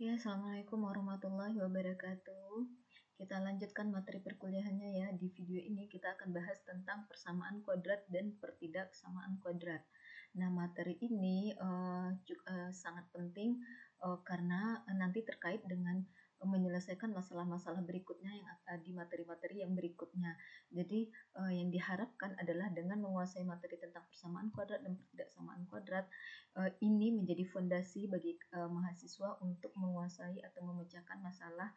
Ya, Assalamualaikum warahmatullahi wabarakatuh. Kita lanjutkan materi perkuliahannya ya. Di video ini kita akan bahas tentang persamaan kuadrat dan pertidaksamaan kuadrat. Nah, materi ini juga sangat penting karena nanti terkait dengan menyelesaikan masalah-masalah berikutnya yang di materi-materi yang berikutnya. Jadi yang diharapkan adalah dengan menguasai materi tentang persamaan kuadrat dan pertidaksamaan kuadrat, ini menjadi fondasi bagi mahasiswa untuk menguasai atau memecahkan masalah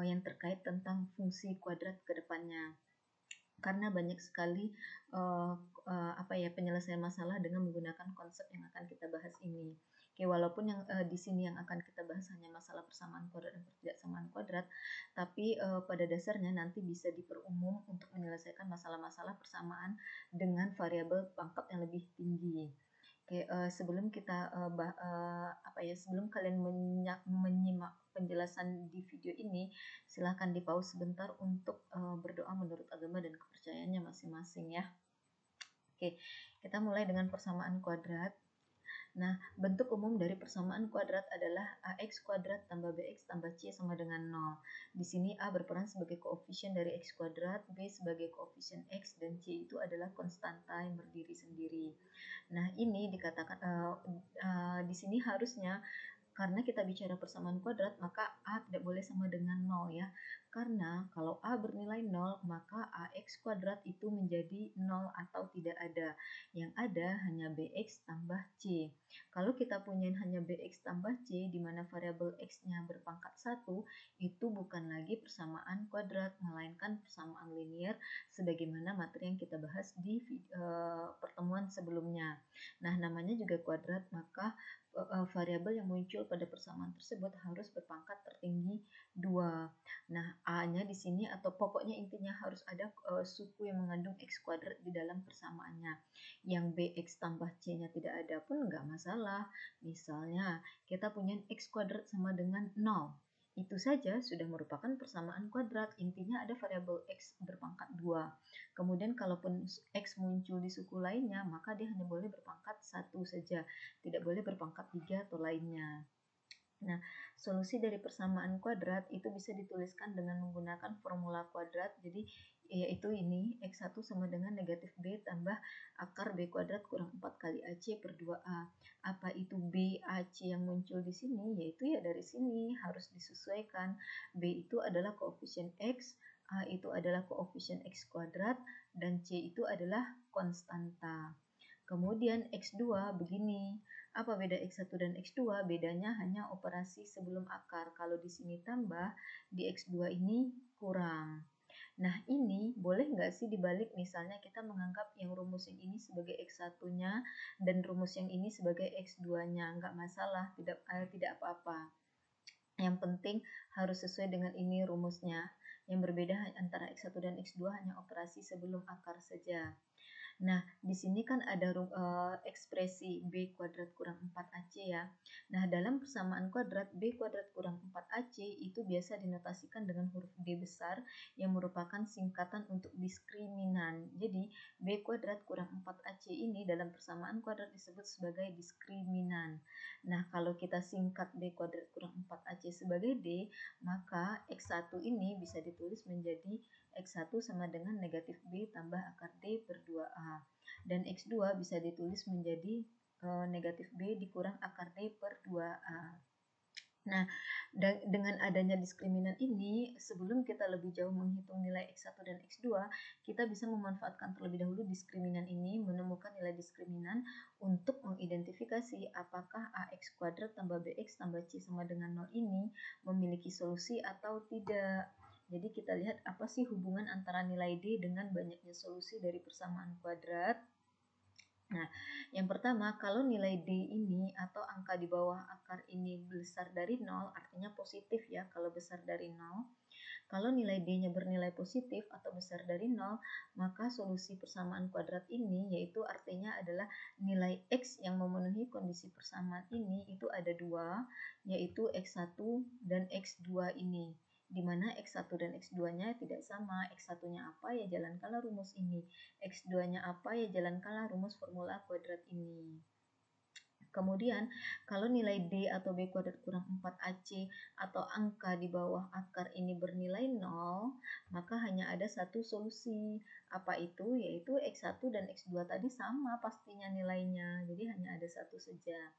yang terkait tentang fungsi kuadrat ke depannya. Karena banyak sekali penyelesaian masalah dengan menggunakan konsep yang akan kita bahas ini. Oke, walaupun yang di sini yang akan kita bahas hanya masalah persamaan kuadrat dan pertidaksamaan kuadrat, tapi pada dasarnya nanti bisa diperumum untuk menyelesaikan masalah-masalah persamaan dengan variabel pangkat yang lebih tinggi. Oke, sebelum kita sebelum kalian menyimak penjelasan di video ini, silahkan di pause sebentar untuk berdoa menurut agama dan kepercayaannya masing-masing ya. Oke, kita mulai dengan persamaan kuadrat. Nah, bentuk umum dari persamaan kuadrat adalah ax kuadrat tambah bx tambah c sama dengan 0. Di sini a berperan sebagai koefisien dari x kuadrat, b sebagai koefisien x, dan c itu adalah konstanta yang berdiri sendiri. Nah, ini dikatakan di sini harusnya karena kita bicara persamaan kuadrat, maka A tidak boleh sama dengan 0 ya. Karena kalau A bernilai 0, maka AX kuadrat itu menjadi 0 atau tidak ada. Yang ada hanya BX tambah C. Kalau kita punya hanya BX tambah C, di mana variabel X-nya berpangkat 1, itu bukan lagi persamaan kuadrat, melainkan persamaan linear, sebagaimana materi yang kita bahas di pertemuan sebelumnya. Nah, namanya juga kuadrat, maka variabel yang muncul pada persamaan tersebut harus berpangkat tertinggi 2. Nah, A-nya di sini atau pokoknya intinya harus ada suku yang mengandung X kuadrat di dalam persamaannya. Yang BX tambah C-nya tidak ada pun nggak masalah. Misalnya, kita punya X kuadrat sama dengan 0. Itu saja sudah merupakan persamaan kuadrat. Intinya ada variabel X berpangkat 2. Kemudian kalaupun X muncul di suku lainnya, maka dia hanya boleh berpangkat 1 saja. Tidak boleh berpangkat 3 atau lainnya. Nah, solusi dari persamaan kuadrat itu bisa dituliskan dengan menggunakan formula kuadrat. Jadi, yaitu ini, X1 sama dengan negatif B tambah akar B kuadrat kurang 4 kali AC per 2A. Apa itu B, AC yang muncul di sini? Yaitu ya dari sini harus disesuaikan. B itu adalah koefisien X, A itu adalah koefisien X kuadrat, dan C itu adalah konstanta. Kemudian X2 begini. Apa beda X1 dan X2? Bedanya hanya operasi sebelum akar. Kalau di sini tambah, di X2 ini kurang. Nah, ini boleh nggak sih dibalik, misalnya kita menganggap yang rumus yang ini sebagai X1-nya dan rumus yang ini sebagai X2-nya. Nggak masalah, tidak apa-apa. Yang penting harus sesuai dengan ini rumusnya. Yang berbeda antara X1 dan X2 hanya operasi sebelum akar saja. Nah, di sini kan ada ekspresi B kuadrat kurang 4AC ya. Nah, dalam persamaan kuadrat B kuadrat kurang 4AC itu biasa dinotasikan dengan huruf D besar yang merupakan singkatan untuk diskriminan. Jadi, B kuadrat kurang 4AC ini dalam persamaan kuadrat disebut sebagai diskriminan. Nah, kalau kita singkat B kuadrat kurang 4AC sebagai D, maka X1 ini bisa ditulis menjadi X1 sama dengan negatif B tambah akar D per 2A. Dan X2 bisa ditulis menjadi negatif B dikurang akar D per 2A. Nah, dengan adanya diskriminan ini, sebelum kita lebih jauh menghitung nilai X1 dan X2, kita bisa memanfaatkan terlebih dahulu diskriminan ini, menemukan nilai diskriminan untuk mengidentifikasi apakah AX kuadrat tambah BX tambah C sama dengan 0 ini memiliki solusi atau tidak. Jadi kita lihat apa sih hubungan antara nilai D dengan banyaknya solusi dari persamaan kuadrat. Nah, yang pertama, kalau nilai D ini atau angka di bawah akar ini besar dari 0, artinya positif ya kalau besar dari 0. Kalau nilai D-nya bernilai positif atau besar dari 0, maka solusi persamaan kuadrat ini yaitu artinya adalah nilai X yang memenuhi kondisi persamaan ini itu ada 2, yaitu X1 dan X2 ini. Di mana X1 dan X2-nya tidak sama. X1-nya apa ya jalankanlah rumus ini. X2-nya apa ya jalankanlah rumus formula kuadrat ini. Kemudian kalau nilai D atau B kuadrat kurang 4AC atau angka di bawah akar ini bernilai 0, maka hanya ada satu solusi. Apa itu? Yaitu X1 dan X2 tadi sama pastinya nilainya, jadi hanya ada satu saja.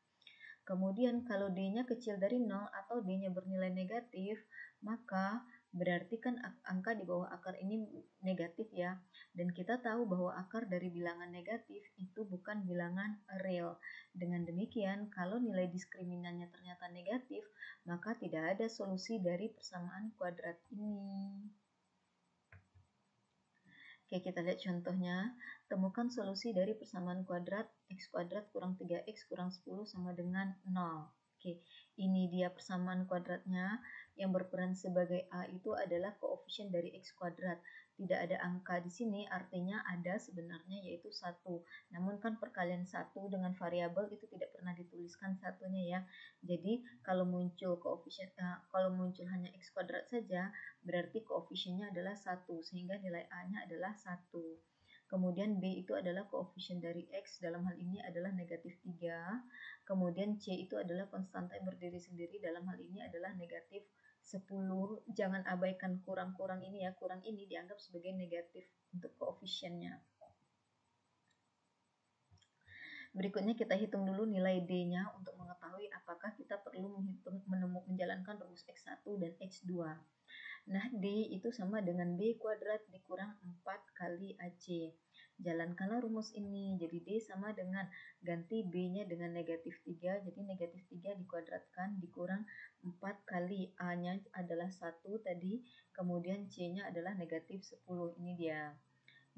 Kemudian kalau D-nya kecil dari 0 atau D-nya bernilai negatif, maka berarti kan angka di bawah akar ini negatif ya. Dan kita tahu bahwa akar dari bilangan negatif itu bukan bilangan real. Dengan demikian, kalau nilai diskriminannya ternyata negatif, maka tidak ada solusi dari persamaan kuadrat ini. Oke, kita lihat contohnya. Temukan solusi dari persamaan kuadrat x kuadrat kurang 3x kurang 10 sama dengan 0. Oke, ini dia persamaan kuadratnya. Yang berperan sebagai A itu adalah koefisien dari x kuadrat. Tidak ada angka di sini, artinya ada sebenarnya yaitu 1. Namun kan perkalian 1 dengan variabel itu tidak pernah dituliskan satunya ya. Jadi kalau muncul koefisien kalau muncul hanya x kuadrat saja, berarti koefisiennya adalah 1, sehingga nilai A-nya adalah 1. Kemudian B itu adalah koefisien dari X, dalam hal ini adalah negatif 3. Kemudian C itu adalah konstanta yang berdiri sendiri, dalam hal ini adalah negatif 10. Jangan abaikan kurang-kurang ini ya, kurang ini dianggap sebagai negatif untuk koefisiennya. Berikutnya kita hitung dulu nilai D-nya untuk mengetahui apakah kita perlu menjalankan rumus X1 dan X2. Nah, D itu sama dengan B kuadrat dikurang 4 kali AC. Jalankanlah rumus ini. Jadi D sama dengan ganti B-nya dengan negatif 3. Jadi negatif 3 dikuadratkan dikurang 4 kali A-nya adalah 1 tadi. Kemudian C-nya adalah negatif 10. Ini dia.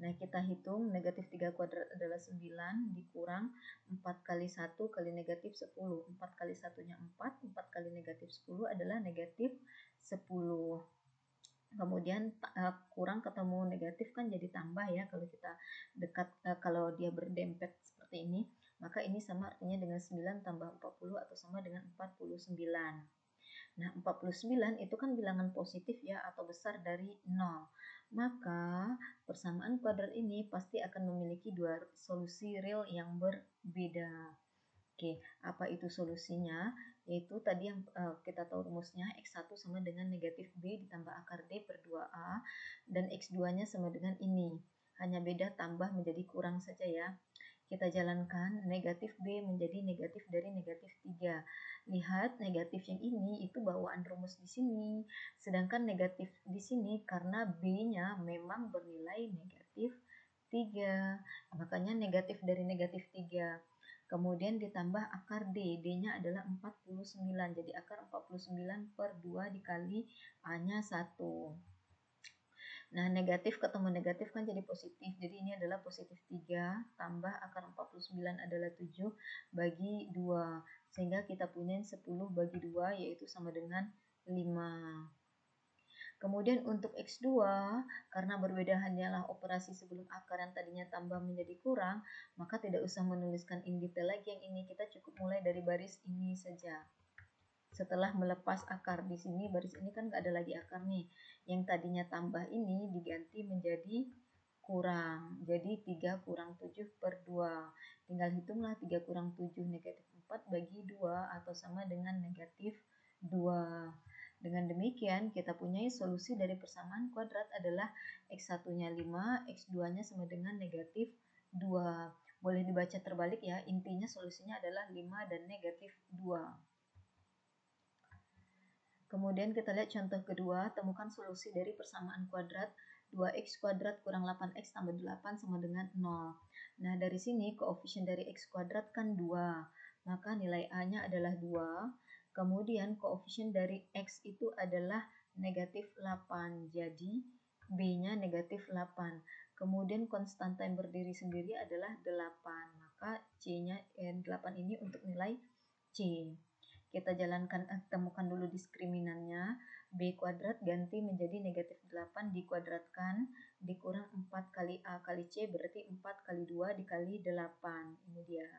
Nah, kita hitung negatif 3 kuadrat adalah 9 dikurang 4 kali 1 kali negatif 10. 4 kali 1-nya 4. 4 kali negatif 10 adalah negatif 10. Kemudian kurang ketemu negatif kan jadi tambah ya kalau kita dekat, kalau dia berdempet seperti ini, maka ini sama artinya dengan 9 tambah 40 atau sama dengan 49. Nah, 49 itu kan bilangan positif ya atau besar dari 0. Maka persamaan kuadrat ini pasti akan memiliki dua solusi real yang berbeda. Oke, apa itu solusinya? Yaitu tadi yang kita tahu rumusnya, X1 sama dengan negatif B ditambah akar D per 2A, dan X2-nya sama dengan ini. Hanya beda tambah menjadi kurang saja ya. Kita jalankan, negatif B menjadi negatif dari negatif 3. Lihat, negatif yang ini itu bawaan rumus di sini. Sedangkan negatif di sini karena B-nya memang bernilai negatif 3. Makanya negatif dari negatif 3. Kemudian ditambah akar D. D-nya adalah 49. Jadi akar 49 per 2 dikali A-nya 1. Nah, negatif ketemu negatif kan jadi positif. Jadi ini adalah positif 3 tambah akar 49 adalah 7 bagi 2. Sehingga kita punya 10 bagi 2 yaitu sama dengan 5. Kemudian untuk X2, karena berbeda hanyalah operasi sebelum akar yang tadinya tambah menjadi kurang, maka tidak usah menuliskan in detail lagi yang ini. Kita cukup mulai dari baris ini saja. Setelah melepas akar di sini, baris ini kan nggak ada lagi akar nih. Yang tadinya tambah ini diganti menjadi kurang. Jadi 3 kurang 7 per 2. Tinggal hitunglah 3 kurang 7 negatif 4 bagi 2 atau sama dengan negatif 2. Dengan demikian, kita punya solusi dari persamaan kuadrat adalah X1-nya 5, X2-nya sama dengan negatif 2. Boleh dibaca terbalik ya, intinya solusinya adalah 5 dan negatif 2. Kemudian kita lihat contoh kedua, temukan solusi dari persamaan kuadrat 2x kuadrat kurang 8x tambah 8 sama dengan 0. Nah, dari sini koefisien dari x kuadrat kan 2, maka nilai A-nya adalah 2. Kemudian koefisien dari X itu adalah negatif 8, jadi B-nya negatif 8. Kemudian konstanta yang berdiri sendiri adalah 8, maka C-nya 8 ini untuk nilai C. Kita jalankan, temukan dulu diskriminannya. B kuadrat ganti menjadi negatif 8 dikuadratkan dikurang 4 kali A kali C berarti 4 kali 2 dikali 8. Ini dia.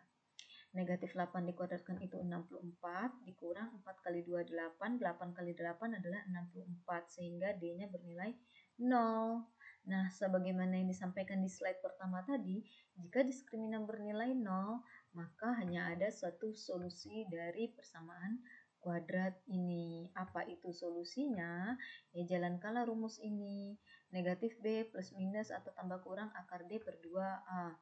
Negatif 8 dikuadratkan itu 64, dikurang 4 kali 2, 8. 8 kali 8 adalah 64, sehingga D-nya bernilai 0. Nah, sebagaimana yang disampaikan di slide pertama tadi, jika diskriminan bernilai 0, maka hanya ada suatu solusi dari persamaan kuadrat ini. Apa itu solusinya? Ya jalankanlah rumus ini. Negatif B plus minus atau tambah kurang akar D per 2A.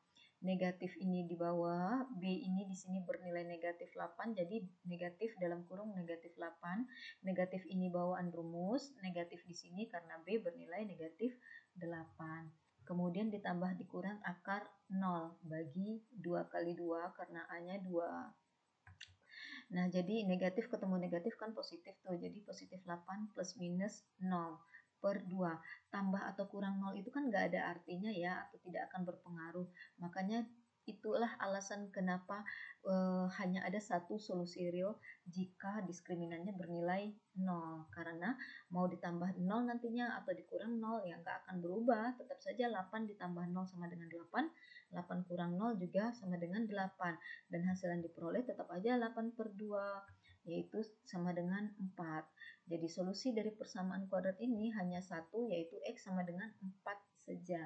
Negatif ini di bawah, B ini di sini bernilai negatif 8, jadi negatif dalam kurung negatif 8. Negatif ini bawaan rumus, negatif di sini karena B bernilai negatif 8. Kemudian ditambah dikurang akar 0 bagi 2 kali 2 karena A-nya 2. Nah, jadi negatif ketemu negatif kan positif tuh. Jadi positif 8 plus minus 0 per 2. Tambah atau kurang 0 itu kan nggak ada artinya ya, atau tidak akan berpengaruh. Makanya itulah alasan kenapa hanya ada satu solusi real jika diskriminannya bernilai 0. Karena mau ditambah 0 nantinya atau dikurang 0 ya nggak akan berubah. Tetap saja 8 ditambah 0 sama dengan 8. 8 kurang 0 juga sama dengan 8. Dan hasil yang diperoleh tetap aja 8 per 2, yaitu sama dengan 4. Jadi solusi dari persamaan kuadrat ini hanya satu, yaitu X sama dengan 4 saja.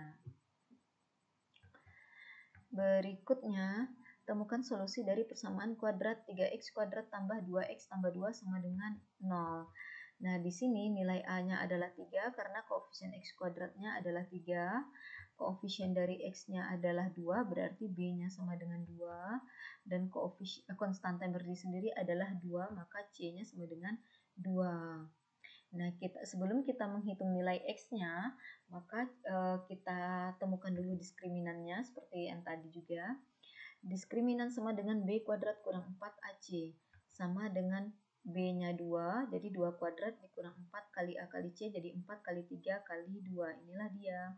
Berikutnya, temukan solusi dari persamaan kuadrat 3X kuadrat tambah 2X tambah 2 sama dengan 0. Nah, di sini nilai A-nya adalah 3 karena koefisien X kuadratnya adalah 3. Koefisien dari X-nya adalah 2, berarti B-nya sama dengan 2. Dan konstanta yang berdiri sendiri adalah 2, maka C-nya sama dengan 2. Nah, sebelum kita menghitung nilai X-nya, maka kita temukan dulu diskriminannya seperti yang tadi juga. Diskriminan sama dengan B kuadrat kurang 4AC sama dengan B-nya 2, jadi 2 kuadrat dikurang 4 kali A kali C, jadi 4 kali 3 kali 2. Inilah dia.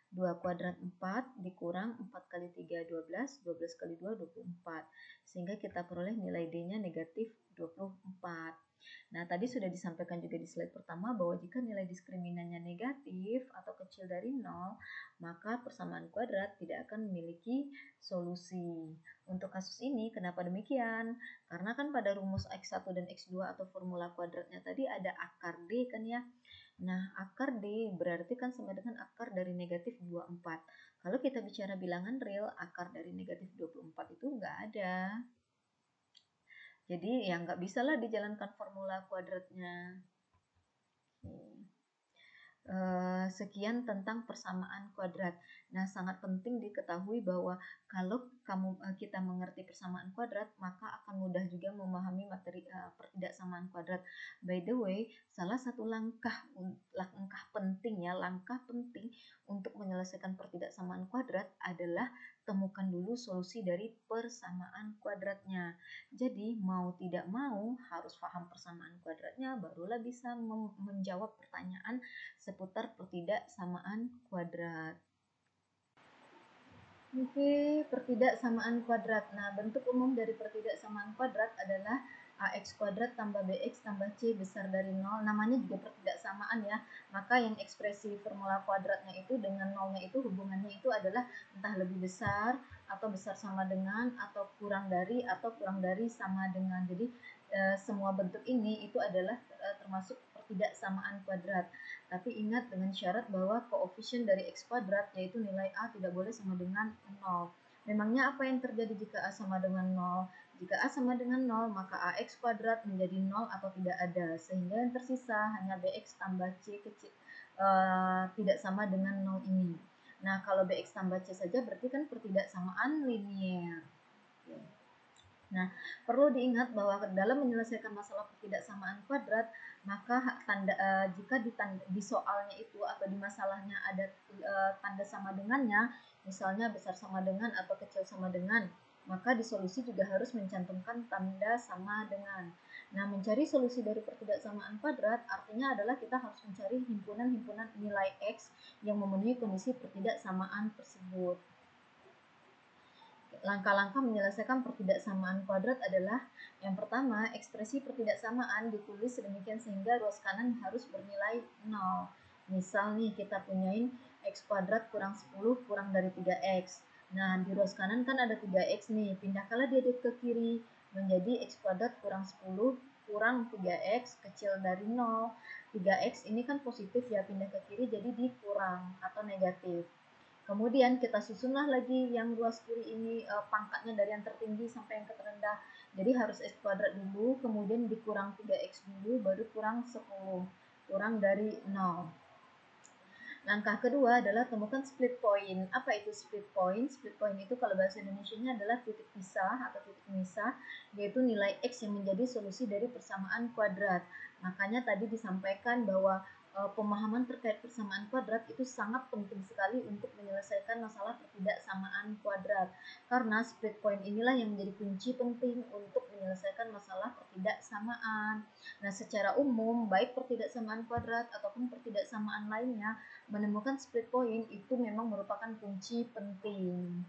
2 kuadrat 4 dikurang 4 kali 3, 12, 12 kali 2, 24. Sehingga kita peroleh nilai D-nya negatif 24. Nah, tadi sudah disampaikan juga di slide pertama bahwa jika nilai diskriminannya negatif atau kecil dari 0, maka persamaan kuadrat tidak akan memiliki solusi. Untuk kasus ini, kenapa demikian? Karena kan pada rumus X1 dan X2 atau formula kuadratnya tadi ada akar D kan ya. Nah, akar D berarti kan sama dengan akar dari negatif 24. Kalau kita bicara bilangan real, akar dari negatif 24 itu nggak ada. Jadi ya nggak bisa lah dijalankan formula kuadratnya. Sekian tentang persamaan kuadrat. Nah, sangat penting diketahui bahwa kalau kita mengerti persamaan kuadrat, maka akan mudah juga memahami materi pertidaksamaan kuadrat. By the way, salah satu langkah penting untuk menyelesaikan pertidaksamaan kuadrat adalah temukan dulu solusi dari persamaan kuadratnya. Jadi, mau tidak mau harus paham persamaan kuadratnya, barulah bisa menjawab pertanyaan seputar pertidaksamaan kuadrat. Oke, pertidaksamaan kuadrat. Nah, bentuk umum dari pertidaksamaan kuadrat adalah AX kuadrat tambah BX tambah C besar dari 0. Namanya juga pertidaksamaan ya. Maka yang ekspresi formula kuadratnya itu dengan nolnya itu hubungannya itu adalah entah lebih besar atau besar sama dengan atau kurang dari sama dengan. Jadi semua bentuk ini itu adalah termasuk pertidaksamaan kuadrat. Tapi ingat dengan syarat bahwa koefisien dari X kuadrat yaitu nilai A tidak boleh sama dengan 0. Memangnya apa yang terjadi jika A sama dengan 0? Jika A sama dengan 0, maka AX kuadrat menjadi 0 atau tidak ada. Sehingga yang tersisa hanya BX tambah C kecil, tidak sama dengan 0 ini. Nah, kalau BX tambah C saja berarti kan pertidaksamaan linier. Nah, perlu diingat bahwa dalam menyelesaikan masalah pertidaksamaan kuadrat, maka jika di soalnya itu atau di masalahnya ada tanda sama dengannya, misalnya besar sama dengan atau kecil sama dengan, maka di solusi juga harus mencantumkan tanda sama dengan. Nah, mencari solusi dari pertidaksamaan kuadrat artinya adalah kita harus mencari himpunan-himpunan nilai X yang memenuhi kondisi pertidaksamaan tersebut. Langkah-langkah menyelesaikan pertidaksamaan kuadrat adalah yang pertama, ekspresi pertidaksamaan ditulis sedemikian sehingga ruas kanan harus bernilai 0. Misal nih kita punyain X kuadrat kurang 10 kurang dari 3X. Nah, di ruas kanan kan ada 3X nih, pindahkanlah dia ke kiri menjadi X kuadrat kurang 10 kurang 3X kecil dari 0. 3X ini kan positif ya, pindah ke kiri jadi dikurang atau negatif. Kemudian kita susunlah lagi yang ruas kiri ini pangkatnya dari yang tertinggi sampai yang terendah. Jadi harus X kuadrat dulu, kemudian dikurang 3X dulu, baru kurang 10. Kurang dari 0. Langkah kedua adalah temukan split point. Apa itu split point? Split point itu kalau bahasa Indonesianya adalah titik pisah atau titik misah, yaitu nilai X yang menjadi solusi dari persamaan kuadrat. Makanya tadi disampaikan bahwa pemahaman terkait persamaan kuadrat itu sangat penting sekali untuk menyelesaikan masalah pertidaksamaan kuadrat. Karena split point inilah yang menjadi kunci penting untuk menyelesaikan masalah pertidaksamaan. Nah, secara umum, baik pertidaksamaan kuadrat ataupun pertidaksamaan lainnya, menemukan split point itu memang merupakan kunci penting.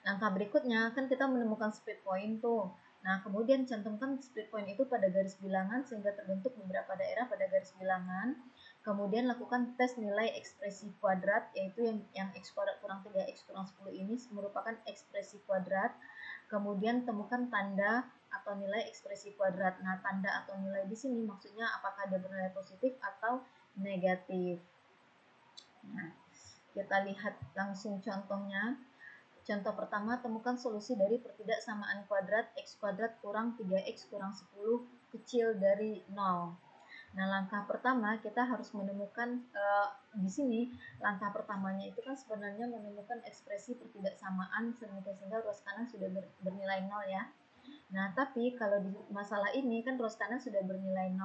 Langkah berikutnya kan kita menemukan split point tuh. Nah, kemudian cantumkan split point itu pada garis bilangan sehingga terbentuk beberapa daerah pada garis bilangan. Kemudian lakukan tes nilai ekspresi kuadrat, yaitu yang X kuadrat kurang 3X kurang 10 ini merupakan ekspresi kuadrat. Kemudian temukan tanda atau nilai ekspresi kuadrat. Nah, tanda atau nilai di sini maksudnya apakah ada bernilai positif atau negatif. Nah, kita lihat langsung contohnya. Contoh pertama, temukan solusi dari pertidaksamaan kuadrat X kuadrat kurang 3X kurang 10 kecil dari 0. Nah, langkah pertama kita harus menemukan di sini langkah pertamanya itu kan sebenarnya menemukan ekspresi pertidaksamaan sehingga ruas kanan sudah bernilai 0 ya. Nah, tapi kalau di masalah ini kan ruas kanan sudah bernilai 0.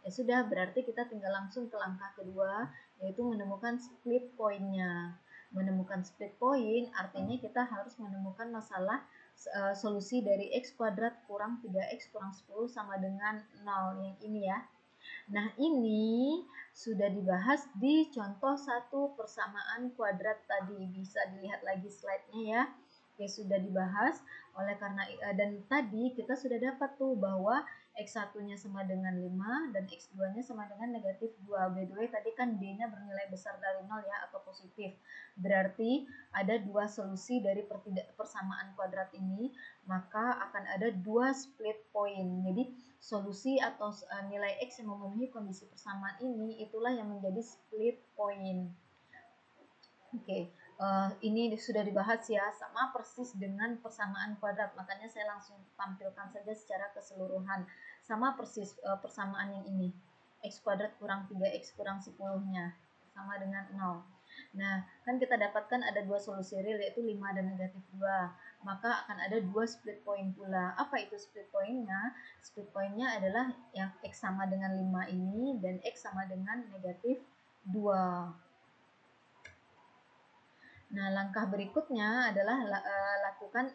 Ya sudah, berarti kita tinggal langsung ke langkah kedua, yaitu menemukan split point-nya. Menemukan split point artinya kita harus menemukan masalah solusi dari X kuadrat kurang 3X kurang 10 sama dengan 0 yang ini ya. Nah, ini sudah dibahas di contoh 1 persamaan kuadrat tadi. Bisa dilihat lagi slide-nya ya. Oke, sudah dibahas. Oleh karena dan tadi kita sudah dapat tuh bahwa X1-nya sama dengan 5 dan X2-nya sama dengan negatif 2. By the way, tadi kan D-nya bernilai besar dari 0 ya atau positif. Berarti ada dua solusi dari persamaan kuadrat ini, maka akan ada dua split point. Jadi solusi atau nilai X yang memenuhi kondisi persamaan ini itulah yang menjadi split point. Oke, ini sudah dibahas ya, sama persis dengan persamaan kuadrat, makanya saya langsung tampilkan saja secara keseluruhan. Sama persis persamaan yang ini, X kuadrat kurang 3X kurang 10-nya, sama dengan 0. Nah, kan kita dapatkan ada dua solusi real, yaitu 5 dan negatif 2. Maka akan ada dua split point pula. Apa itu split point-nya? Split point-nya adalah yang X sama dengan 5 ini, dan X sama dengan negatif 2. Nah, langkah berikutnya adalah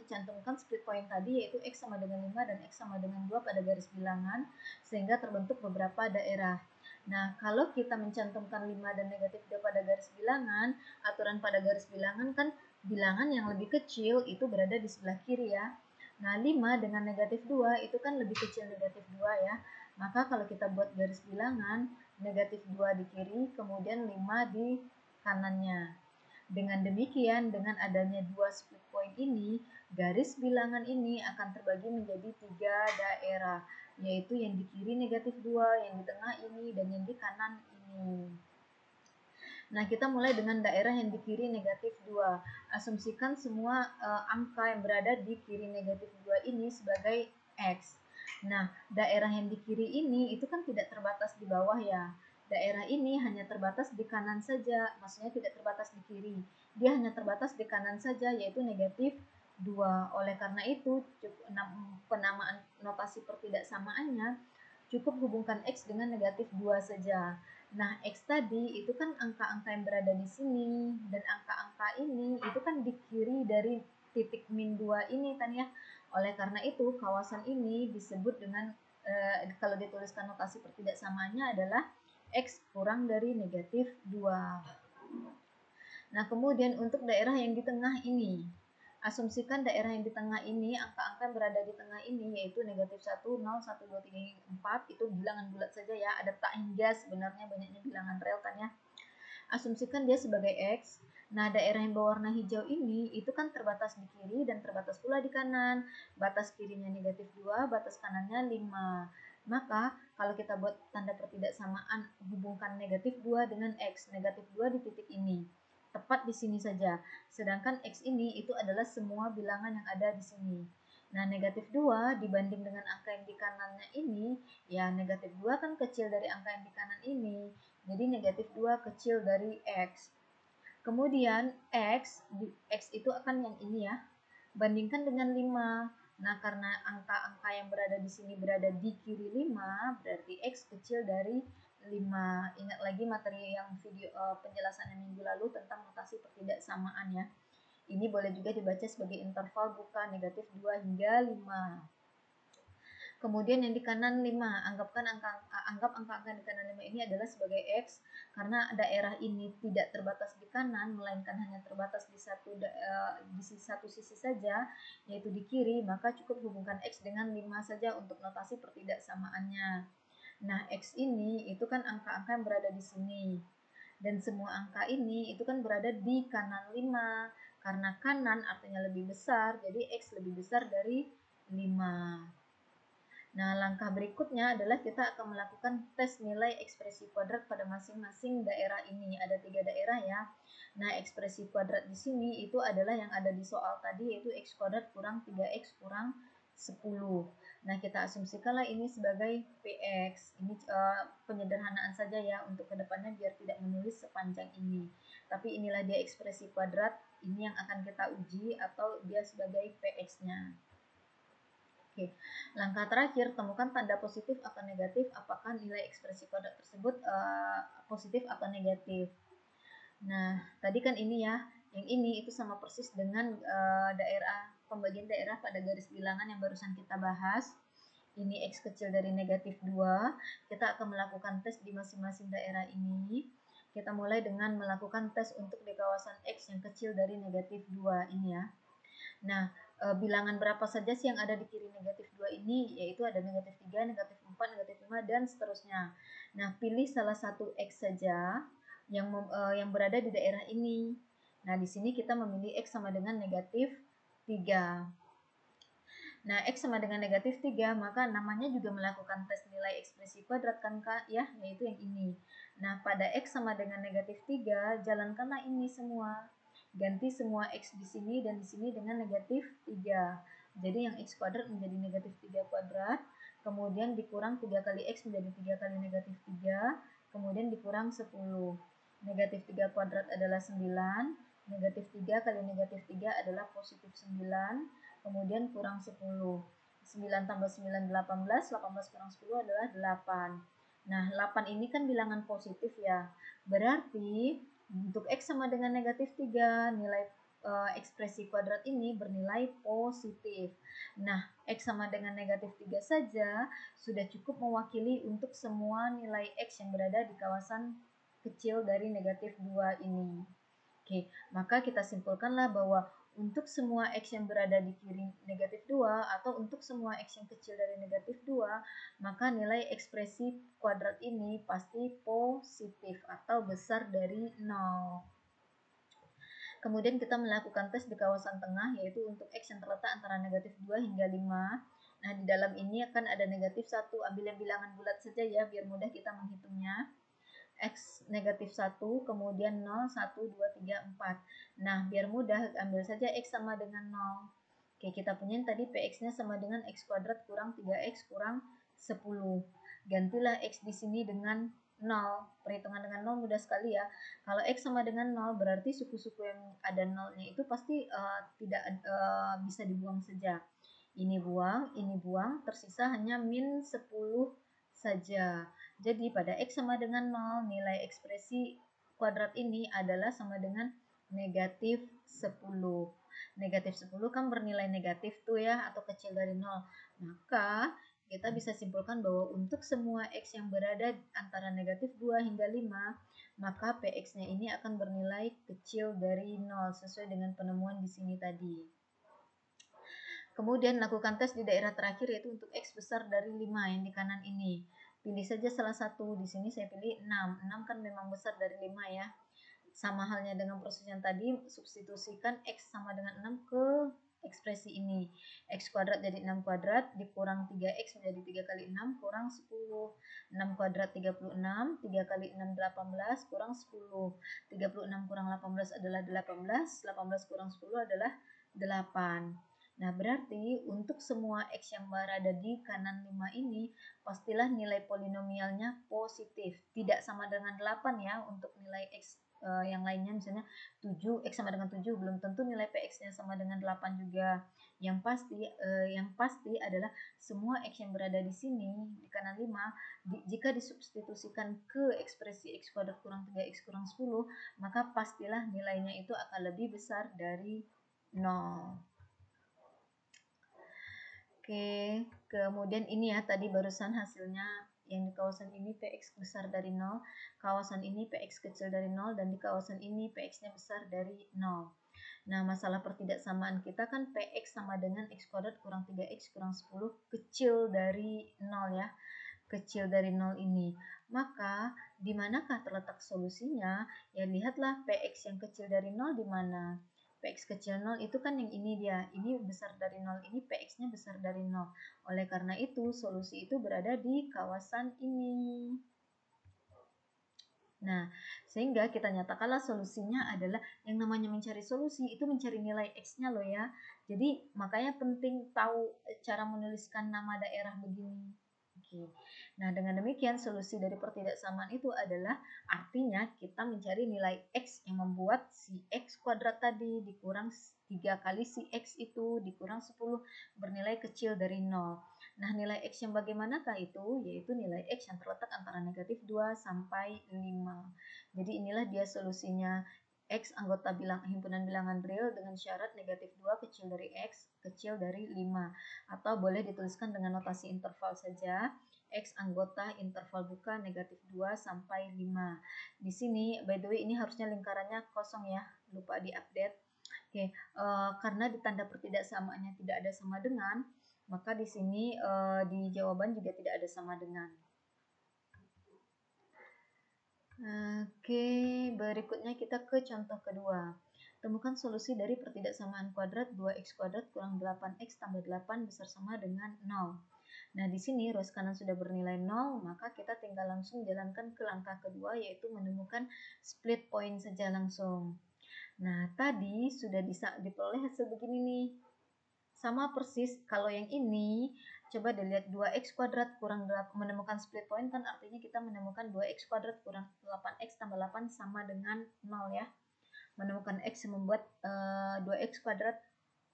cantumkan split point tadi, yaitu X sama dengan 5 dan X sama dengan 2 pada garis bilangan, sehingga terbentuk beberapa daerah. Nah, kalau kita mencantumkan 5 dan negatif 2 pada garis bilangan, aturan pada garis bilangan kan bilangan yang lebih kecil itu berada di sebelah kiri ya. Nah, 5 dengan negatif 2 itu kan lebih kecil negatif 2 ya. Maka kalau kita buat garis bilangan, negatif 2 di kiri, kemudian 5 di kanannya. Dengan demikian, dengan adanya dua split point ini, garis bilangan ini akan terbagi menjadi 3 daerah, yaitu yang di kiri negatif 2, yang di tengah ini, dan yang di kanan ini. Nah, kita mulai dengan daerah yang di kiri negatif 2. Asumsikan semua angka yang berada di kiri negatif 2 ini sebagai X. Nah, daerah yang di kiri ini itu kan tidak terbatas di bawah ya. Daerah ini hanya terbatas di kanan saja, maksudnya tidak terbatas di kiri. Dia hanya terbatas di kanan saja, yaitu negatif 2. Oleh karena itu, penamaan notasi pertidaksamaannya cukup hubungkan X dengan negatif 2 saja. Nah, X tadi itu kan angka-angka yang berada di sini, dan angka-angka ini itu kan di kiri dari titik min 2 ini kan ya. Oleh karena itu, kawasan ini disebut dengan, kalau dituliskan notasi pertidaksamaannya adalah X kurang dari negatif 2. Nah, kemudian untuk daerah yang di tengah ini, asumsikan daerah yang di tengah ini, angka-angka yang berada di tengah ini, yaitu negatif 1, 0, 1, 2, 3, 4, itu bilangan bulat saja ya, ada tak hingga sebenarnya banyaknya bilangan real kan ya. Asumsikan dia sebagai X. Nah, daerah yang berwarna hijau ini, itu kan terbatas di kiri dan terbatas pula di kanan. Batas kirinya negatif 2, batas kanannya 5. Maka, kalau kita buat tanda pertidaksamaan, hubungkan negatif 2 dengan X. Negatif 2 di titik ini. tepat di sini saja. Sedangkan X ini itu adalah semua bilangan yang ada di sini. Nah, negatif 2 dibanding dengan angka yang di kanannya ini, ya negatif 2 kan kecil dari angka yang di kanan ini. Jadi negatif 2 kecil dari X. Kemudian X itu akan yang ini ya, bandingkan dengan 5. Nah, karena angka-angka yang berada di sini berada di kiri 5, berarti X kecil dari 5. Ingat lagi materi yang video penjelasannya minggu lalu tentang notasi pertidaksamaan ya. Ini boleh juga dibaca sebagai interval buka negatif 2 hingga 5. Kemudian yang di kanan 5, anggap angka-angka di kanan 5 ini adalah sebagai X, karena daerah ini tidak terbatas di kanan, melainkan hanya terbatas di satu sisi saja, yaitu di kiri, maka cukup hubungkan X dengan 5 saja untuk notasi pertidaksamaannya. Nah, X ini itu kan angka-angka yang berada di sini. Dan semua angka ini itu kan berada di kanan 5. Karena kanan artinya lebih besar, jadi X lebih besar dari 5. Nah, langkah berikutnya adalah kita akan melakukan tes nilai ekspresi kuadrat pada masing-masing daerah ini. Ada 3 daerah ya. Nah, ekspresi kuadrat di sini itu adalah yang ada di soal tadi, yaitu X kuadrat kurang 3X kurang 10. Nah, kita asumsikanlah ini sebagai PX. Ini penyederhanaan saja ya untuk kedepannya biar tidak menulis sepanjang ini. Tapi inilah dia ekspresi kuadrat, ini yang akan kita uji atau dia sebagai PX-nya. Oke, langkah terakhir, temukan tanda positif atau negatif apakah nilai ekspresi kuadrat tersebut positif atau negatif. Nah, tadi kan ini ya, yang ini itu sama persis dengan pembagian daerah pada garis bilangan yang barusan kita bahas. Ini X kecil dari negatif 2. Kita akan melakukan tes di masing-masing daerah ini. Kita mulai dengan melakukan tes untuk di kawasan X yang kecil dari negatif 2 ini ya. Nah, bilangan berapa saja sih yang ada di kiri negatif 2 ini, yaitu ada negatif 3, negatif 4, negatif 5, dan seterusnya. Nah, pilih salah satu X saja yang berada di daerah ini. Nah, di sini kita memilih X sama dengan negatif 3. Nah, X sama dengan negatif 3, maka namanya juga melakukan tes nilai ekspresi kuadrat kan Kak, ya, yaitu yang ini. Nah, pada X sama dengan negatif 3, jalankanlah ini semua. Ganti semua X di sini dan di sini dengan negatif 3. Jadi yang X kuadrat menjadi negatif 3 kuadrat, kemudian dikurang 3 kali X menjadi 3 kali negatif 3, kemudian dikurang 10. Negatif 3 kuadrat adalah 9, negatif 3 kali negatif 3 adalah positif 9, kemudian kurang 10. 9 tambah 9 18, 18 kurang 10 adalah 8. Nah, 8 ini kan bilangan positif ya. Berarti untuk X sama dengan negatif 3, nilai ekspresi kuadrat ini bernilai positif. Nah, X sama dengan negatif 3 saja sudah cukup mewakili untuk semua nilai X yang berada di kawasan kecil dari negatif 2 ini. Oke, maka kita simpulkanlah bahwa untuk semua X yang berada di kiri negatif 2 atau untuk semua X yang kecil dari negatif 2, maka nilai ekspresi kuadrat ini pasti positif atau besar dari 0. Kemudian kita melakukan tes di kawasan tengah, yaitu untuk X yang terletak antara negatif 2 hingga 5. Nah, di dalam ini akan ada negatif 1. Ambil yang bilangan bulat saja ya, biar mudah kita menghitungnya. X negatif 1, kemudian 0, 1, 2, 3, 4. Nah, biar mudah, ambil saja X sama dengan 0. Oke, kita punya tadi PX-nya sama dengan X kuadrat kurang 3X kurang 10. Gantilah X di sini dengan 0. Perhitungan dengan 0 mudah sekali ya. Kalau X sama dengan 0, berarti suku-suku yang ada 0-nya itu pasti tidak bisa dibuang saja. Ini buang, tersisa hanya min 10 saja. Jadi pada X sama dengan 0, nilai ekspresi kuadrat ini adalah sama dengan negatif 10. Negatif 10 kan bernilai negatif tuh ya, atau kecil dari 0. Maka kita bisa simpulkan bahwa untuk semua X yang berada antara negatif 2 hingga 5, maka PX-nya ini akan bernilai kecil dari 0 sesuai dengan penemuan di sini tadi. Kemudian lakukan tes di daerah terakhir yaitu untuk X besar dari 5 yang di kanan ini. Pilih saja salah satu. Di sini saya pilih 6. 6 kan memang besar dari 5 ya. Sama halnya dengan proses yang tadi, substitusikan X sama dengan 6 ke ekspresi ini. X kuadrat jadi 6 kuadrat, dikurang 3X menjadi 3 kali 6 kurang 10. 6 kuadrat 36, 3 kali 6 18 kurang 10. 36 kurang 18 adalah 18, 18 kurang 10 adalah 8. Nah, berarti untuk semua X yang berada di kanan 5 ini, pastilah nilai polinomialnya positif. Tidak sama dengan 8 ya, untuk nilai X yang lainnya misalnya 7, X sama dengan 7, belum tentu nilai PX-nya sama dengan 8 juga. Yang pasti adalah semua X yang berada di sini, di kanan 5, jika disubstitusikan ke ekspresi X kuadrat kurang 3X kurang 10, maka pastilah nilainya itu akan lebih besar dari 0. Oke, kemudian ini ya tadi barusan hasilnya yang di kawasan ini PX besar dari 0, kawasan ini PX kecil dari 0, dan di kawasan ini PX-nya besar dari 0. Nah, masalah pertidaksamaan kita kan PX sama dengan X kuadrat kurang 3X kurang 10 kecil dari 0 ya, kecil dari 0 ini. Maka, di manakah terletak solusinya? Ya, lihatlah PX yang kecil dari 0 di mana? PX kecil 0 itu kan yang ini dia, ini besar dari 0, ini PX-nya besar dari 0. Oleh karena itu, solusi itu berada di kawasan ini. Nah, sehingga kita nyatakanlah solusinya adalah yang namanya mencari solusi itu mencari nilai X-nya loh ya. Jadi, makanya penting tahu cara menuliskan nama daerah begini. Oke. Nah, dengan demikian solusi dari pertidaksamaan itu adalah artinya kita mencari nilai X yang membuat si X kuadrat tadi dikurang 3 kali si X itu dikurang 10 bernilai kecil dari 0. Nah, nilai X yang bagaimanakah itu? Yaitu nilai X yang terletak antara negatif 2 sampai 5. Jadi inilah dia solusinya. X anggota himpunan bilangan real dengan syarat negatif 2 kecil dari X kecil dari 5. Atau boleh dituliskan dengan notasi interval saja. X anggota interval buka negatif 2 sampai 5. Di sini, by the way, ini harusnya lingkarannya kosong ya, lupa diupdate. Oke, karena di tanda pertidaksamaannya tidak ada sama dengan, maka di sini di jawaban juga tidak ada sama dengan. Oke, berikutnya kita ke contoh kedua. Temukan solusi dari pertidaksamaan kuadrat 2x kuadrat kurang 8x tambah 8 besar sama dengan 0. Nah, di sini ruas kanan sudah bernilai 0, maka kita tinggal langsung jalankan ke langkah kedua, yaitu menemukan split point saja langsung. Nah, tadi sudah bisa diperoleh hasil begini nih. Sama persis, kalau yang ini, coba dilihat 2x kuadrat kurang 8, menemukan split point kan artinya kita menemukan 2x kuadrat kurang 8x tambah 8 sama dengan 0 ya. Menemukan x yang membuat 2x kuadrat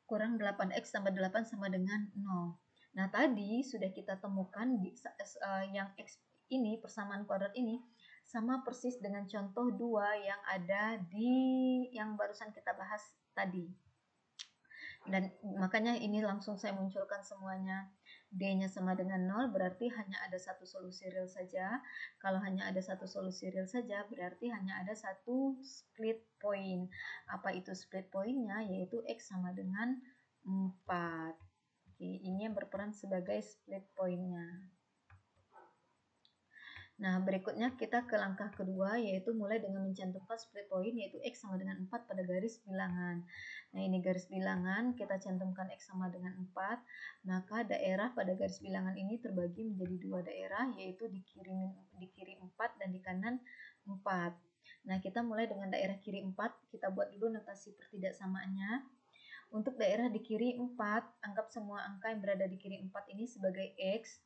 kurang 8x tambah 8 sama dengan 0. Nah, tadi sudah kita temukan yang x ini, persamaan kuadrat ini, sama persis dengan contoh 2 yang ada di yang barusan kita bahas tadi. Dan makanya ini langsung saya munculkan semuanya. D-nya sama dengan 0 berarti hanya ada satu solusi real saja. Kalau hanya ada satu solusi real saja berarti hanya ada satu split point. Apa itu split point-nya? Yaitu X sama dengan 4. Oke, ini yang berperan sebagai split point-nya. Nah, berikutnya kita ke langkah kedua, yaitu mulai dengan mencantumkan split point, yaitu X sama dengan 4 pada garis bilangan. Nah, ini garis bilangan, kita cantumkan X sama dengan 4, maka daerah pada garis bilangan ini terbagi menjadi dua daerah, yaitu di kiri 4 dan di kanan 4. Nah, kita mulai dengan daerah kiri 4, kita buat dulu notasi pertidaksamaannya. Untuk daerah di kiri 4, anggap semua angka yang berada di kiri 4 ini sebagai X.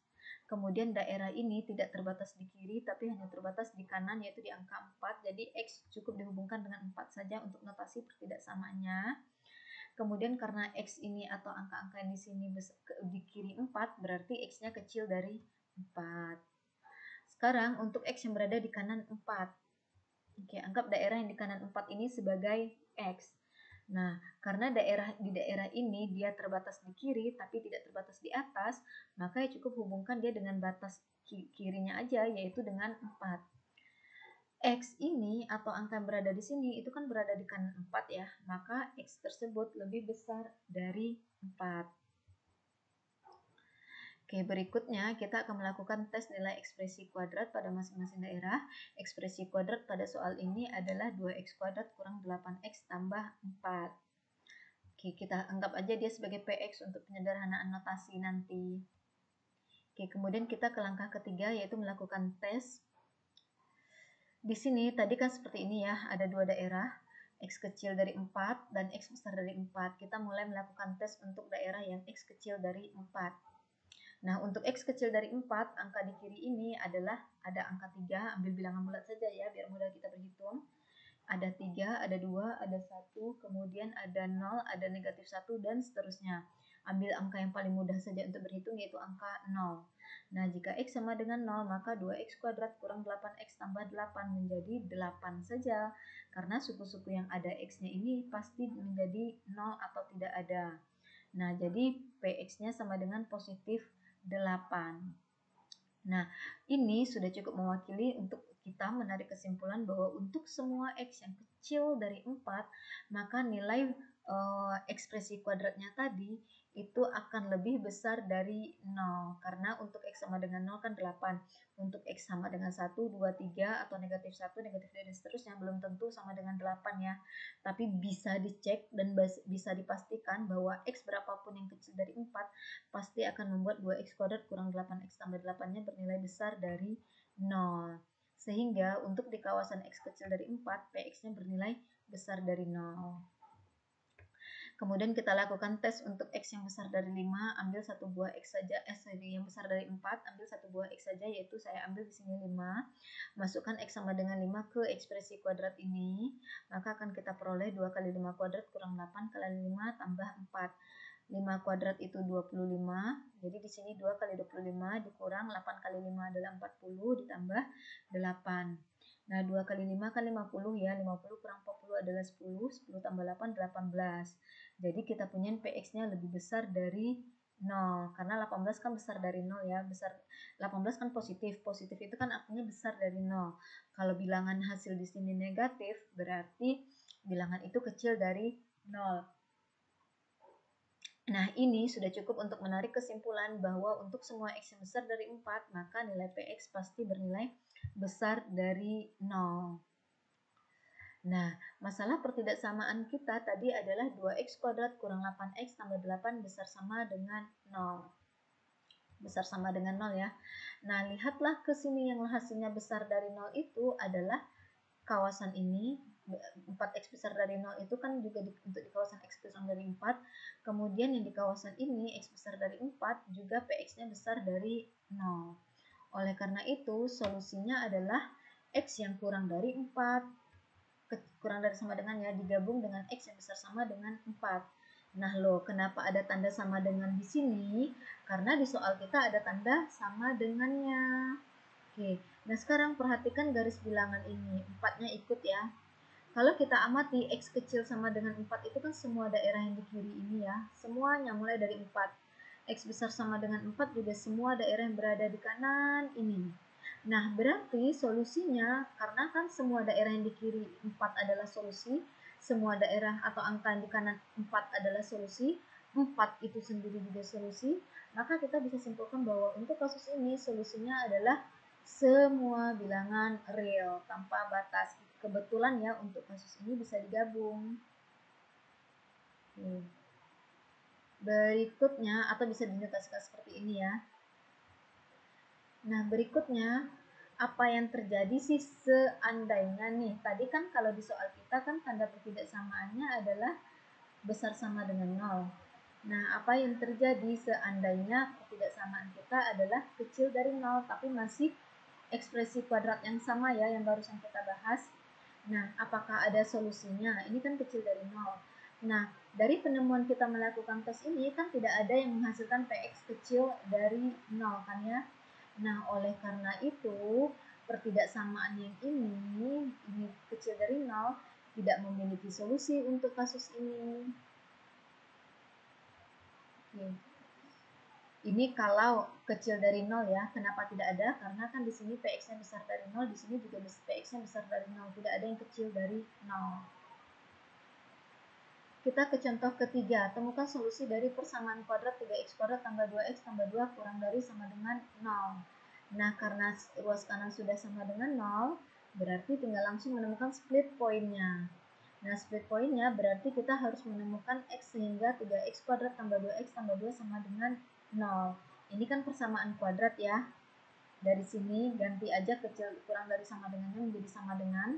Kemudian daerah ini tidak terbatas di kiri, tapi hanya terbatas di kanan, yaitu di angka 4. Jadi X cukup dihubungkan dengan 4 saja untuk notasi pertidaksamaannya. Kemudian karena X ini atau angka-angka yang di sini di kiri 4, berarti X-nya kecil dari 4. Sekarang untuk X yang berada di kanan 4. Oke, anggap daerah yang di kanan 4 ini sebagai X. Nah, karena di daerah ini dia terbatas di kiri tapi tidak terbatas di atas, maka ya cukup hubungkan dia dengan batas kirinya aja, yaitu dengan 4. X ini atau angka yang berada di sini itu kan berada di kanan 4 ya, maka X tersebut lebih besar dari 4. Oke, berikutnya kita akan melakukan tes nilai ekspresi kuadrat pada masing-masing daerah. Ekspresi kuadrat pada soal ini adalah 2x kuadrat kurang 8x tambah 4. Oke, kita anggap aja dia sebagai PX untuk penyederhanaan notasi nanti. Oke, kemudian kita ke langkah ketiga, yaitu melakukan tes. Di sini tadi kan seperti ini ya, ada dua daerah, X kecil dari 4 dan X besar dari 4. Kita mulai melakukan tes untuk daerah yang X kecil dari 4. Nah, untuk X kecil dari 4, angka di kiri ini adalah ada angka 3, ambil bilangan bulat saja ya, biar mudah kita berhitung. Ada 3, ada 2, ada 1, kemudian ada 0, ada negatif 1, dan seterusnya. Ambil angka yang paling mudah saja untuk berhitung, yaitu angka 0. Nah, jika X sama dengan 0, maka 2X kuadrat kurang 8X tambah 8 menjadi 8 saja. Karena suku-suku yang ada X-nya ini pasti menjadi 0 atau tidak ada. Nah, jadi PX-nya sama dengan positif 8. Nah, ini sudah cukup mewakili untuk kita menarik kesimpulan bahwa untuk semua X yang kecil dari 4, maka nilai ekspresi kuadratnya tadi itu akan lebih besar dari 0. Karena untuk X sama dengan 0 kan 8. Untuk X sama dengan 1, 2, 3, atau negatif 1, negatif 2, dan seterusnya belum tentu sama dengan 8 ya. Tapi bisa dicek dan bisa dipastikan bahwa X berapapun yang kecil dari 4 pasti akan membuat 2X kuadrat kurang 8X tambah 8-nya bernilai besar dari 0. Sehingga untuk di kawasan X kecil dari 4, PX-nya bernilai besar dari 0. Kemudian kita lakukan tes untuk X yang besar dari 5, ambil satu buah X saja, yang besar dari 4, ambil satu buah X saja, yaitu saya ambil di sini 5. Masukkan X sama dengan 5 ke ekspresi kuadrat ini, maka akan kita peroleh 2 kali 5 kuadrat kurang 8 kali 5 tambah 4. 5 kuadrat itu 25, jadi di sini 2 kali 25 dikurang 8 kali 5 adalah 40 ditambah 8. Nah, 2 kali 5 kan 50 ya, 50 kurang 40 adalah 10, 10 tambah 8, 18. Jadi kita punya PX-nya lebih besar dari 0, karena 18 kan besar dari 0 ya, 18 kan positif itu kan artinya besar dari 0. Kalau bilangan hasil di sini negatif, berarti bilangan itu kecil dari 0. Nah, ini sudah cukup untuk menarik kesimpulan bahwa untuk semua X yang besar dari 4, maka nilai PX pasti bernilai besar dari 0. Nah, masalah pertidaksamaan kita tadi adalah 2X kuadrat kurang 8X tambah 8 besar sama dengan 0. Besar sama dengan 0 ya. Nah, lihatlah ke sini yang hasilnya besar dari 0 itu adalah kawasan ini. 4X besar dari 0 itu kan juga untuk di kawasan X besar dari 4. Kemudian yang di kawasan ini X besar dari 4 juga PX-nya besar dari 0. Oleh karena itu, solusinya adalah X yang kurang dari 4 kurang dari sama dengan ya digabung dengan X yang besar sama dengan 4. Nah, loh, kenapa ada tanda sama dengan di sini? Karena di soal kita ada tanda sama dengannya. Oke, nah sekarang perhatikan garis bilangan ini. 4-nya ikut ya. Kalau kita amati X kecil sama dengan 4 itu kan semua daerah yang di kiri ini ya. Semuanya mulai dari 4. X besar sama dengan 4 juga semua daerah yang berada di kanan ini. Nah, berarti solusinya, karena kan semua daerah yang di kiri 4 adalah solusi, semua daerah atau angka yang di kanan 4 adalah solusi, 4 itu sendiri juga solusi, maka kita bisa simpulkan bahwa untuk kasus ini solusinya adalah semua bilangan real tanpa batas. Kebetulan ya untuk kasus ini bisa digabung. Berikutnya, atau bisa dinotasikan seperti ini ya. Nah, berikutnya, apa yang terjadi sih seandainya nih? Tadi kan kalau di soal kita kan tanda pertidaksamaannya adalah besar sama dengan 0. Nah, apa yang terjadi seandainya pertidaksamaan kita adalah kecil dari 0, tapi masih ekspresi kuadrat yang sama ya, yang barusan kita bahas. Nah, apakah ada solusinya? Ini kan kecil dari 0. Nah, dari penemuan kita melakukan tes ini kan tidak ada yang menghasilkan PX kecil dari 0 kan ya. Nah, oleh karena itu, pertidaksamaan yang ini kecil dari 0, tidak memiliki solusi untuk kasus ini. Oke. Ini kalau kecil dari 0 ya. Kenapa tidak ada? Karena kan di sini PX-nya besar dari 0, di sini juga PX-nya besar dari 0. Tidak ada yang kecil dari 0. Kita ke contoh ketiga, temukan solusi dari persamaan kuadrat 3x kuadrat tambah 2x tambah 2 kurang dari sama dengan 0. Nah, karena ruas kanan sudah sama dengan 0, berarti tinggal langsung menemukan split point-nya. Nah, split pointnya berarti kita harus menemukan X sehingga 3X kuadrat tambah 2X tambah 2 sama dengan 0. Ini kan persamaan kuadrat ya. Dari sini ganti aja kecil kurang dari sama dengannya menjadi sama dengan.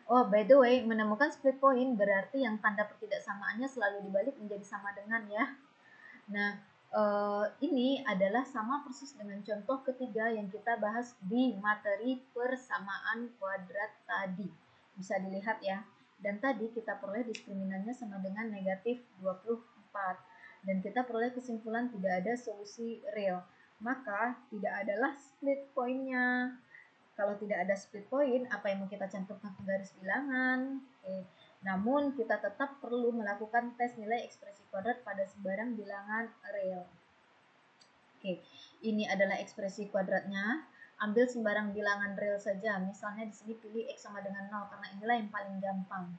Oh, by the way, menemukan split point berarti yang tanda pertidaksamaannya selalu dibalik menjadi sama dengan ya. Nah, ini adalah sama persis dengan contoh ketiga yang kita bahas di materi persamaan kuadrat tadi. Bisa dilihat ya. Dan tadi kita peroleh diskriminannya sama dengan negatif 24. Dan kita peroleh kesimpulan tidak ada solusi real. Maka tidak adalah split point-nya. Kalau tidak ada split point, apa yang mau kita cantumkan ke garis bilangan? Oke. Namun, kita tetap perlu melakukan tes nilai ekspresi kuadrat pada sembarang bilangan real. Oke, ini adalah ekspresi kuadratnya. Ambil sembarang bilangan real saja. Misalnya di sini pilih X sama dengan 0, karena inilah yang paling gampang.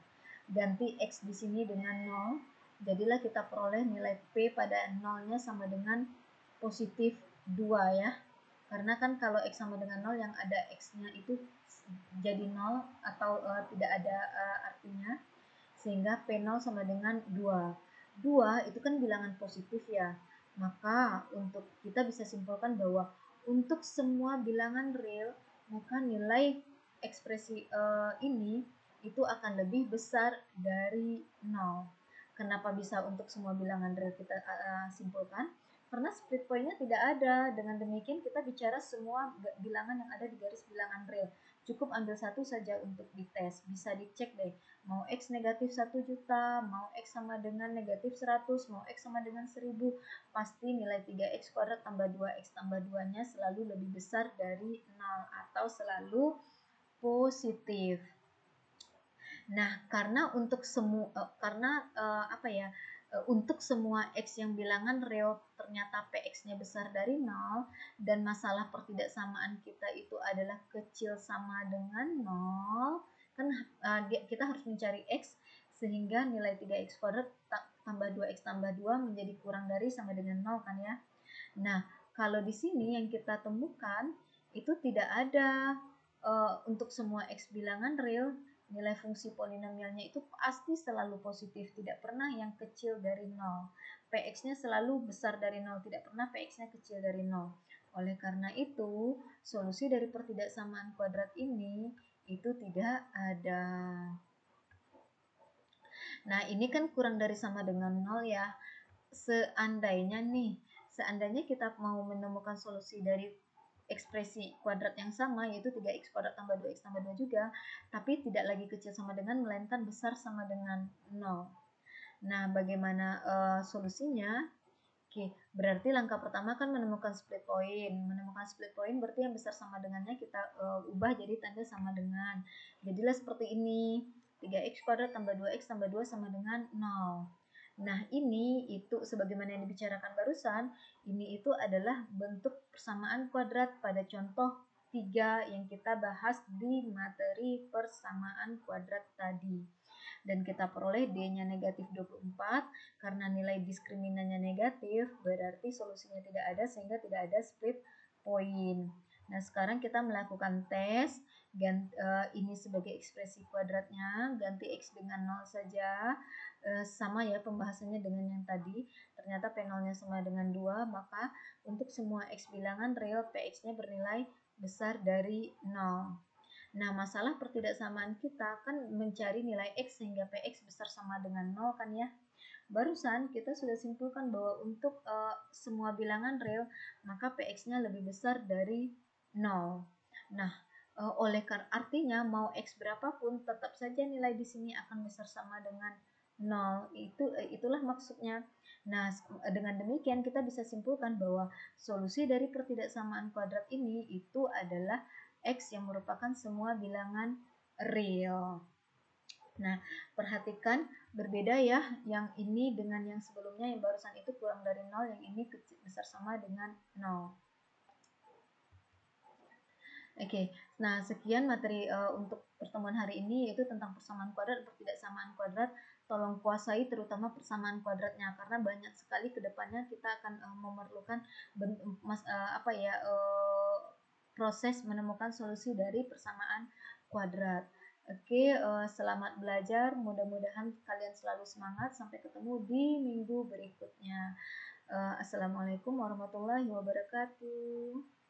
Ganti X di sini dengan 0. Jadilah kita peroleh nilai P pada 0-nya sama dengan positif 2 ya. Karena kan kalau X sama dengan 0 yang ada X-nya itu jadi 0 atau tidak ada artinya. Sehingga P0 sama dengan 2. 2 itu kan bilangan positif ya. Maka untuk kita bisa simpulkan bahwa untuk semua bilangan real, maka nilai ekspresi ini itu akan lebih besar dari 0. Kenapa bisa untuk semua bilangan real kita simpulkan? Karena split point-nya tidak ada. Dengan demikian kita bicara semua bilangan yang ada di garis bilangan real. Cukup ambil satu saja untuk dites. Bisa dicek deh. Mau X negatif 1 juta, mau X sama dengan negatif 100, mau X sama dengan 1000. Pasti nilai 3X kuadrat tambah 2X tambah 2-nya selalu lebih besar dari 0 atau selalu positif. Nah, karena untuk semua untuk semua X yang bilangan real ternyata PX-nya besar dari 0 dan masalah pertidaksamaan kita itu adalah kecil sama dengan 0, kan kita harus mencari X sehingga nilai 3X kuadrat tambah 2X tambah 2 menjadi kurang dari sama dengan 0 kan ya. Nah, kalau di sini yang kita temukan itu tidak ada untuk semua X bilangan real nilai fungsi polinomialnya itu pasti selalu positif, tidak pernah yang kecil dari 0. PX-nya selalu besar dari 0, tidak pernah PX-nya kecil dari 0. Oleh karena itu, solusi dari pertidaksamaan kuadrat ini itu tidak ada. Nah, ini kan kurang dari sama dengan 0 ya. Seandainya kita mau menemukan solusi dari ekspresi kuadrat yang sama, yaitu 3x kuadrat tambah 2x tambah 2 juga, tapi tidak lagi kecil sama dengan, melainkan besar sama dengan 0. Nah, bagaimana solusinya? Oke, berarti langkah pertama kan menemukan split point. Menemukan split point berarti yang besar sama dengannya kita ubah jadi tanda sama dengan. Jadilah seperti ini. 3x kuadrat tambah 2x tambah 2 sama dengan 0. Nah, ini itu sebagaimana yang dibicarakan barusan, ini itu adalah bentuk persamaan kuadrat pada contoh 3 yang kita bahas di materi persamaan kuadrat tadi. Dan kita peroleh D-nya negatif 24, karena nilai diskriminannya negatif, berarti solusinya tidak ada sehingga tidak ada split point. Nah, sekarang kita melakukan tes. Ini sebagai ekspresi kuadratnya, ganti X dengan 0 saja. Sama ya pembahasannya dengan yang tadi. Ternyata P0-nya sama dengan 2, maka untuk semua X bilangan real, PX-nya bernilai besar dari 0. Nah, masalah pertidaksamaan kita kan mencari nilai X sehingga PX besar sama dengan 0 kan ya. Barusan kita sudah simpulkan bahwa untuk semua bilangan real, maka PX-nya lebih besar dari 0. Nah, oleh karena artinya mau X berapapun tetap saja nilai di sini akan besar sama dengan 0. Itulah maksudnya. Nah, dengan demikian kita bisa simpulkan bahwa solusi dari pertidaksamaan kuadrat ini itu adalah X yang merupakan semua bilangan real. Nah, perhatikan berbeda ya yang ini dengan yang sebelumnya, yang barusan itu kurang dari 0, yang ini besar sama dengan 0. Oke, nah sekian materi untuk pertemuan hari ini, yaitu tentang persamaan kuadrat dan pertidaksamaan kuadrat. Tolong kuasai terutama persamaan kuadratnya, karena banyak sekali kedepannya kita akan memerlukan proses menemukan solusi dari persamaan kuadrat. Oke, selamat belajar, mudah-mudahan kalian selalu semangat, sampai ketemu di minggu berikutnya. Assalamualaikum warahmatullahi wabarakatuh.